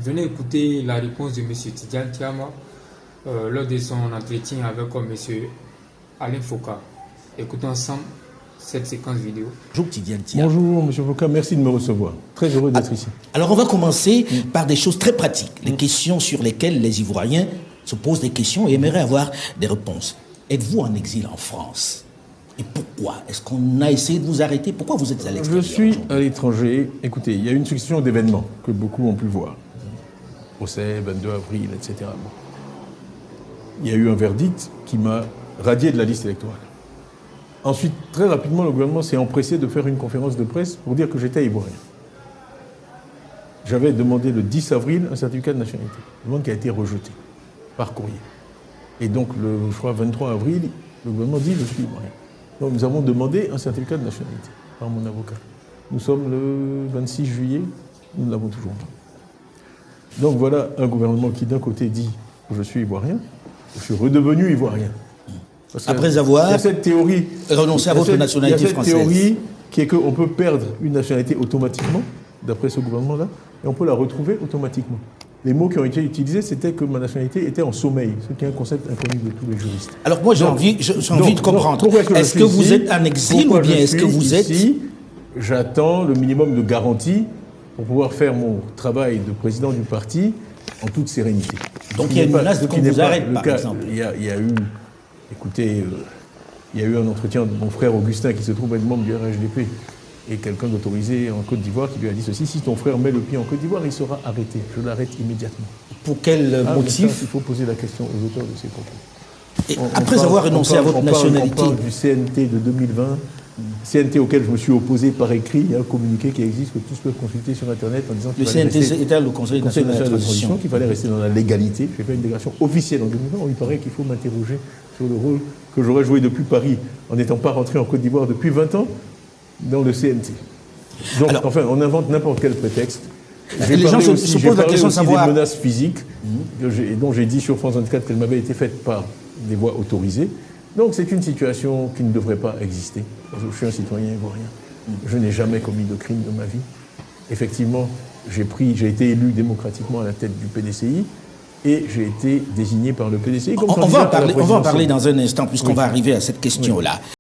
Venez écouter la réponse de M. Tidiane Tiama lors de son entretien avec M. Alain Foka. Écoutons ensemble cette séquence vidéo. Bonjour Tidiane Tiama. Bonjour M. Foka, merci de me recevoir. Très heureux d'être ici. Alors on va commencer par des choses très pratiques, les questions sur lesquelles les Ivoiriens se posent des questions et aimeraient avoir des réponses. Êtes-vous en exil en France ? Et pourquoi? Est-ce qu'on a essayé de vous arrêter? Pourquoi vous êtes à l'extérieur? Je suis à l'étranger. Écoutez, il y a une succession d'événements que beaucoup ont pu voir. Procès, 22 avril, etc. Bon. Il y a eu un verdict qui m'a radié de la liste électorale. Ensuite, très rapidement, le gouvernement s'est empressé de faire une conférence de presse pour dire que j'étais ivoirien. J'avais demandé le 10 avril un certificat de nationalité, demande qui a été rejeté par courrier. Et donc, je crois, 23 avril, le gouvernement dit je suis ivoirien. Donc, nous avons demandé un certificat de nationalité par mon avocat. Nous sommes le 26 juillet, nous ne l'avons toujours pas. Donc voilà un gouvernement qui d'un côté dit que je suis ivoirien, je suis redevenu ivoirien. Après avoir cette théorie, renoncé à votre nationalité française. Il y a cette théorie qui est qu'on peut perdre une nationalité automatiquement, d'après ce gouvernement-là, et on peut la retrouver automatiquement. Les mots qui ont été utilisés, c'était que ma nationalité était en sommeil, ce qui est un concept inconnu de tous les juristes. Alors moi, j'ai envie de comprendre. Est-ce que vous êtes en exil ou bien est-ce que vous êtes ici? J'attends le minimum de garantie pour pouvoir faire mon travail de président du parti en toute sérénité. Donc il y a une menace qu'on vous arrête, par exemple. Il y a eu, écoutez, il y a eu un entretien de mon frère Augustin qui se trouve être membre du RHDP et quelqu'un d'autorisé en Côte d'Ivoire qui lui a dit ceci: si ton frère met le pied en Côte d'Ivoire, il sera arrêté. Je l'arrête immédiatement. Pour quel motif? Il faut poser la question aux auteurs de ces propos. Et après avoir renoncé à votre nationalité. On parle du CNT de 2020, CNT auquel je me suis opposé par écrit. Il y a un communiqué qui existe que tous peuvent consulter sur Internet en disant le CNT était le Conseil national de transition, qu'il fallait rester dans la légalité. Je n'ai pas une déclaration officielle en 2020. Il paraît qu'il faut m'interroger sur le rôle que j'aurais joué depuis Paris en n'étant pas rentré en Côte d'Ivoire depuis 20 ans dans le CNT. Donc, alors, enfin, on invente n'importe quel prétexte. Les gens se posent la question de savoir des menaces physiques dont j'ai dit sur France 24 qu'elles m'avaient été faites par des voies autorisées. Donc c'est une situation qui ne devrait pas exister. Je suis un citoyen ivoirien. Je n'ai jamais commis de crime de ma vie. Effectivement, j'ai été élu démocratiquement à la tête du PDCI et j'ai été désigné par le PDCI comme on va en parler dans un instant puisqu'on va arriver à cette question-là.